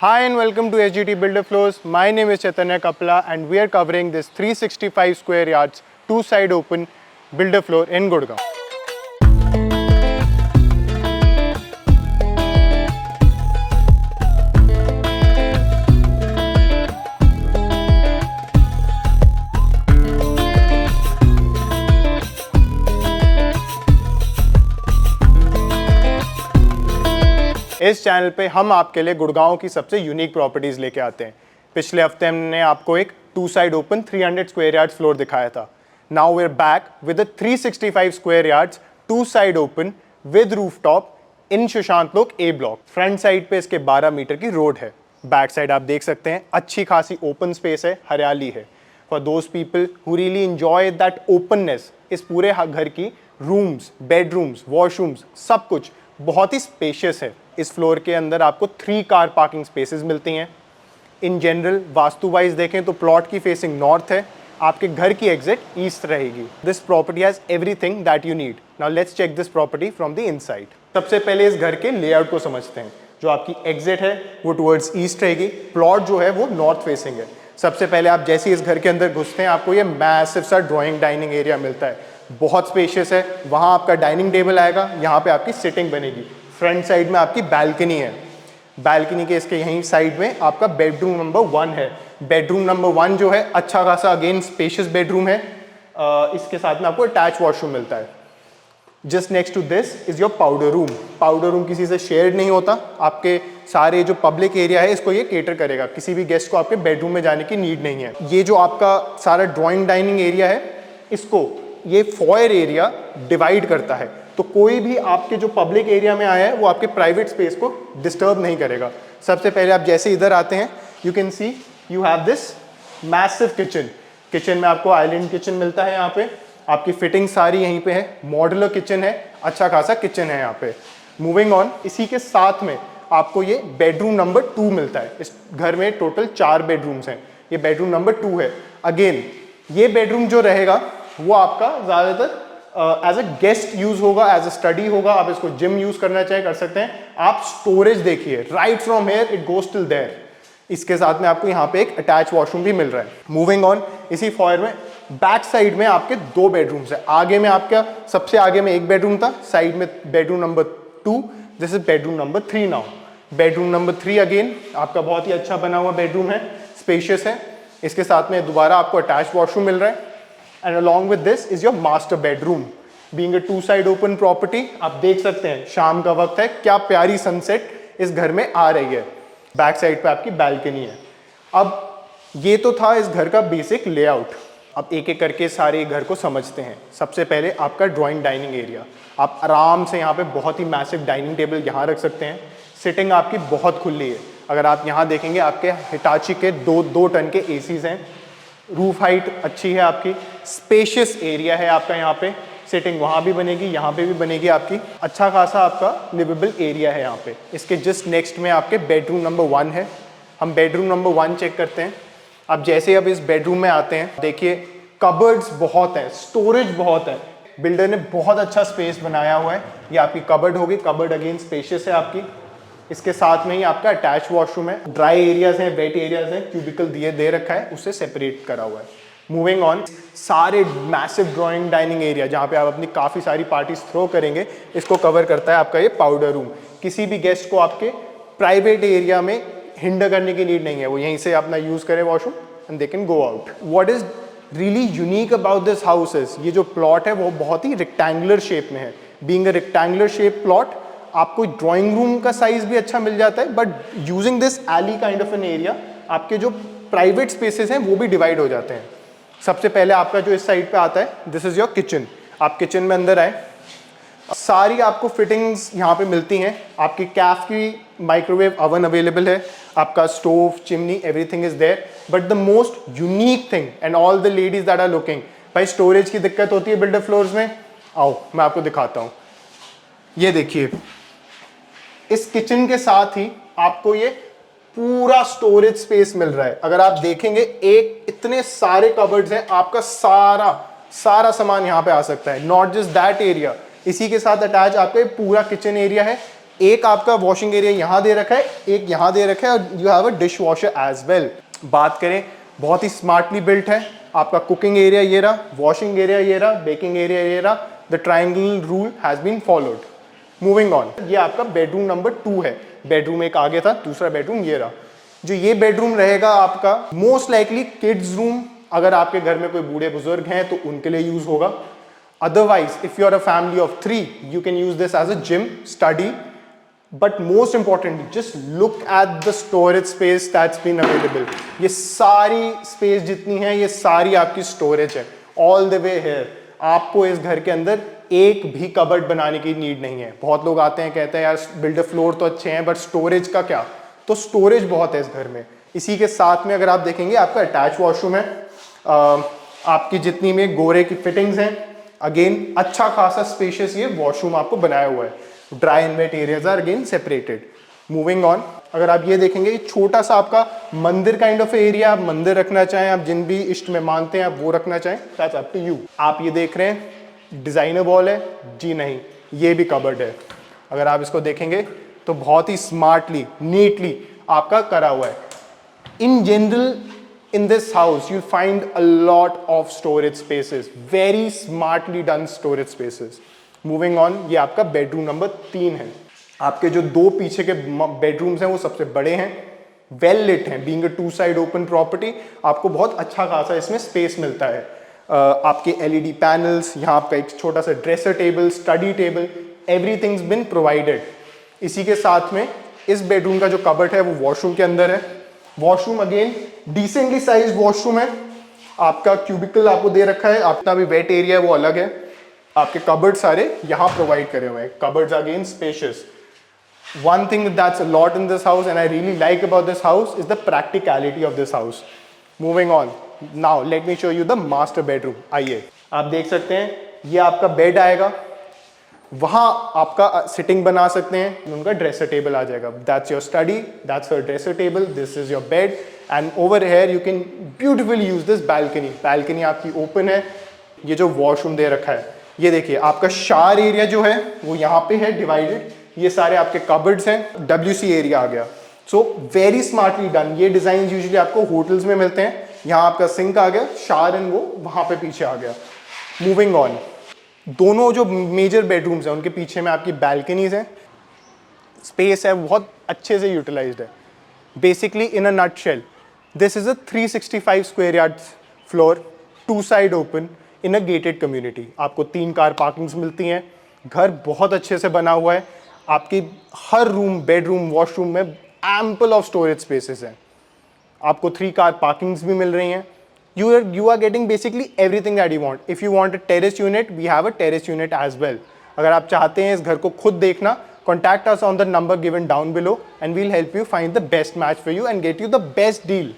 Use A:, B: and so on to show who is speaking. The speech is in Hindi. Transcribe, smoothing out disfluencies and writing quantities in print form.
A: Hi and welcome to SGT Builder Floors. My name is Chaitanya Kapla and we are covering this 365 square yards, two-side open builder floor in Gurgaon. इस चैनल पे हम आपके लिए गुड़गांव की सबसे यूनिक प्रॉपर्टीज लेके आते हैं। पिछले हफ्ते हमने आपको एक two side open 300 square yards floor दिखाया था। Now we are back with a 365 square yards two side open with rooftop in Sushant Lok A block. Front side पे इसके 12 मीटर की रोड है। बैक साइड आप देख सकते हैं अच्छी खासी ओपन स्पेस है, हरियाली है। For those people who really enjoy that openness, इस पूरे घर की रूम्स, बेडरूम्स, वॉशरूम्स सब कुछ बहुत ही स्पेशियस है। इस फ्लोर के अंदर आपको 3 कार पार्किंग स्पेसेस मिलती हैं। इन जनरल वास्तु वाइज देखें तो प्लॉट की फेसिंग नॉर्थ है, आपके घर की एग्जिट ईस्ट रहेगी। This property has everything that you need. Now let's check this property from the inside. सबसे पहले इस घर के लेआउट को समझते हैं। जो आपकी एग्जिट है वो टुवर्ड्स ईस्ट रहेगी, प्लॉट जो है वो नॉर्थ फेसिंग है। सबसे पहले आप जैसे इस घर के अंदर घुसते हैं आपको ये मैसिव सा ड्राइंग डाइनिंग एरिया मिलता है, बहुत स्पेशियस है। वहाँ आपका डाइनिंग टेबल आएगा, यहाँ पे आपकी सिटिंग बनेगी। फ्रंट साइड में आपकी बैल्कनी है, बैल्कनी के इसके यहीं साइड में आपका बेडरूम नंबर 1 है। बेडरूम नंबर 1 जो है अच्छा खासा अगेन स्पेशियस बेडरूम है। इसके साथ में आपको अटैच वॉशरूम मिलता है। Just next to this is your powder room. Powder room किसी से शेयर नहीं होता, आपके सारे जो पब्लिक एरिया है इसको ये केटर करेगा, किसी भी गेस्ट को आपके बेडरूम में जाने की नीड नहीं है। ये जो आपका सारा ड्राइंग डाइनिंग एरिया है इसको ये फॉयर एरिया डिवाइड करता है, तो कोई भी आपके जो पब्लिक एरिया में आया है वो आपके प्राइवेट स्पेस को डिस्टर्ब नहीं करेगा। सबसे पहले आप जैसे इधर आते हैं you can see you have this massive kitchen. Kitchen में आपको आइलैंड किचन मिलता है, यहाँ पे आपकी फिटिंग सारी यहीं पे है, मॉड्यूलर किचन है, अच्छा खासा किचन है यहाँ पे। मूविंग ऑन, इसी के साथ में आपको ये बेडरूम नंबर 2 मिलता है। इस घर में टोटल 4 बेडरूम्स हैं, ये बेडरूम नंबर 2 है। अगेन ये बेडरूम जो रहेगा वो आपका ज़्यादातर एज अ गेस्ट यूज होगा, एज अ स्टडी होगा, आप इसको जिम यूज करना चाहे कर सकते हैं। आप स्टोरेज देखिए, right from here it goes till there. इसके साथ में आपको यहाँ पे एक अटैच वॉशरूम भी मिल रहा है। मूविंग ऑन, इसी फॉयर में बैक साइड में आपके 2 बेडरूम्स है। आगे में आपका सबसे आगे में एक बेडरूम था, साइड में bedroom number 2, this is bedroom number 3 now. Bedroom number 3 again आपका बहुत ही अच्छा बना हुआ बेडरूम है, स्पेशियस है। इसके साथ में दोबारा आपको अटैच वॉशरूम मिल रहा है। And along with this is your master bedroom. Being a two-side open property, आप देख सकते हैं शाम का वक्त है, क्या प्यारी सनसेट इस घर में आ रही है। बैक साइड पे आपकी बैल्कनी है। अब ये तो था इस घर का बेसिक लेआउट। अब एक एक करके सारे घर को समझते हैं। सबसे पहले आपका ड्राइंग डाइनिंग एरिया, आप आराम से यहाँ पे बहुत ही मैसिव डाइनिंग टेबल यहाँ रख सकते हैं। सिटिंग आपकी बहुत खुली है। अगर आप यहाँ देखेंगे आपके हिटाची के 2 टन के एसीज हैं। रूफ हाइट अच्छी है आपकी, स्पेशियस एरिया है आपका। यहाँ पे सिटिंग वहाँ भी बनेगी, यहाँ पे भी बनेगी आपकी। अच्छा खासा आपका लिवेबल एरिया है यहाँ पे। इसके जस्ट नेक्स्ट में आपके बेडरूम नंबर 1 है। हम बेडरूम नंबर 1 चेक करते हैं। अब जैसे अब इस बेडरूम में आते हैं, देखिए कबर्ड्स बहुत हैं, स्टोरेज बहुत है। बिल्डर ने बहुत अच्छा स्पेस बनाया हुआ है। ये आपकी कबर्ड होगी, कबर्ड अगेन स्पेशियस है आपकी। इसके साथ में ही आपका अटैच वॉशरूम है। ड्राई एरियाज हैं, वेट एरियाज हैं, क्यूबिकल दिए दे रखा है, उससे सेपरेट करा हुआ है। मूविंग ऑन, सारे मैसिव ड्राइंग डाइनिंग एरिया जहाँ पे आप अपनी काफ़ी सारी पार्टीज थ्रो करेंगे, इसको कवर करता है आपका ये पाउडर रूम। किसी भी गेस्ट को आपके प्राइवेट एरिया में हिंडर करने की नीड नहीं है, वो यहीं से अपना यूज़ करें washroom and they can go out. What is really unique about this house is ये जो प्लॉट है वो बहुत ही रेक्टेंगुलर शेप में है। Being a rectangular shape plot, आपको ड्राइंग रूम का साइज भी अच्छा मिल जाता है, but using this alley kind of an area आपके जो प्राइवेट स्पेसेस हैं वो भी डिवाइड हो जाते हैं। सबसे पहले आपका जो इस साइड पे आता है, दिस इज योर किचन। आप किचन में अंदर आए, सारी आपको फिटिंग्स यहाँ पे मिलती हैं। आपकी कैफ की माइक्रोवेव ओवन अवेलेबल है, आपका stove, chimney, everything is there. But the most unique thing and all the ladies that are looking, भाई स्टोरेज की दिक्कत होती है बिल्डर फ्लोर्स में, आओ मैं आपको दिखाता हूँ। ये देखिए, इस किचन के साथ ही आपको ये पूरा स्टोरेज स्पेस मिल रहा है। अगर आप देखेंगे एक इतने सारे कबर्ड्स हैं, आपका सारा सामान यहाँ पे आ सकता है। नॉट जस्ट दैट एरिया, इसी के साथ अटैच आपका पूरा किचन एरिया है। एक आपका वॉशिंग एरिया यहाँ दे रखा है, एक यहाँ दे रखा है, और you have a dishwasher as well. बात करें, बहुत ही स्मार्टली बिल्ट है। आपका कुकिंग एरिया ये रहा, वॉशिंग एरिया ये रहा, बेकिंग एरिया ये रहा। The triangle rule has been followed. Moving on, ये आपका बेडरूम नंबर 2 है। बेडरूम एक आगे था, दूसरा बेडरूम ये रहा। जो ये बेडरूम रहेगा आपका मोस्ट लाइकली किड्स रूम, अगर आपके घर में कोई बूढ़े बुजुर्ग हैं तो उनके लिए यूज होगा। Otherwise if you are a family of 3 you can use this as a gym, study, but most importantly just look at the storage space that's been available. ये सारी स्पेस जितनी है ये सारी आपकी स्टोरेज है ऑल द वे हियर। आपको इस घर के अंदर एक भी कबर्ड बनाने की नीड नहीं है। बहुत लोग आते हैं कहते हैं यार बिल्डर फ्लोर तो अच्छे हैं बट स्टोरेज का क्या, तो स्टोरेज बहुत है इस घर में। इसी के साथ में अगर आप देखेंगे आपका अटैच वॉशरूम है, आपकी जितनी में गोरे की फिटिंग्स हैं, अगेन अच्छा खासा स्पेशियस ये वॉशरूम आपको बनाया हुआ है। Dry and wet areas are again separated. Moving on, अगर आप ये देखेंगे छोटा सा आपका मंदिर काइंड ऑफ एरिया, आप मंदिर रखना चाहें, आप जिन भी इष्ट में मानते हैं आप वो रखना चाहें, दैट्स अप टू यू। आप ये देख रहे हैं डिजाइनर वॉल है जी, नहीं ये भी कबर्ड है। अगर आप इसको देखेंगे तो बहुत ही स्मार्टली नीटली आपका करा हुआ है। In general in this house you'll find a lot of storage spaces, very smartly done storage spaces. Moving on, ये आपका बेडरूम नंबर 3 है। आपके जो 2 पीछे के बेडरूम्स हैं वो सबसे बड़े हैं, वेल लिट हैं। Being a 2 side open property आपको बहुत अच्छा खासा इसमें स्पेस मिलता है। आपके LED पैनल्स, यहाँ आपका एक छोटा सा dresser table, study table, everything's been provided. इसी के साथ में इस बेडरूम का जो कबर्ड है वो वॉशरूम के अंदर है। Washroom again decently size washroom है। आपका क्यूबिकल आपको दे रखा है, आपका भी वेट एरिया है वो अलग है। आपके कबर्ड सारे यहाँ प्रोवाइड करे हुए हैं। Cupboards again spacious. One thing that's a lot in this house and I really like about this house is the practicality of this house. Moving on, now let me show you the master bedroom. आइए, आप देख सकते हैं ये आपका बेड आएगा, वहां आपका सिटिंग बना सकते हैं, उनका ड्रेसर टेबल आ जाएगा। That's your study, that's your dresser table, this is your bed and over here you can beautifully use this balcony. Balcony आपकी ओपन है। ये जो वॉशरूम दे रखा है ये देखिए, आपका शावर एरिया जो है वो यहाँ पे है डिवाइडेड। ये सारे आपके कबर्ड्स हैं, WC एरिया आ गया। So very smartly done. ये डिजाइन यूजुअली आपको होटल्स में मिलते हैं। यहाँ आपका सिंक आ गया, शावर एंड वो वहां पे पीछे आ गया। मूविंग ऑन, दोनों जो मेजर बेडरूम्स हैं उनके पीछे में आपकी बैल्कनीज हैं। स्पेस है बहुत अच्छे से यूटिलाइज्ड है। Basically in a nutshell this is a 365 square yards floor, 2 side open in a gated community. आपको 3 कार पार्किंग्स मिलती हैं। घर बहुत अच्छे से बना हुआ है। आपकी हर रूम, बेडरूम, वॉशरूम में एम्पल ऑफ स्टोरेज स्पेसेस हैं। आपको 3 कार पार्किंग्स भी मिल रही हैं। You are getting basically everything that you want. If you want a terrace unit, we have a terrace unit as well. अगर आप चाहते हैं इस घर को खुद देखना, contact us on the number given down below and we'll help you find the best match for you and get you the best deal.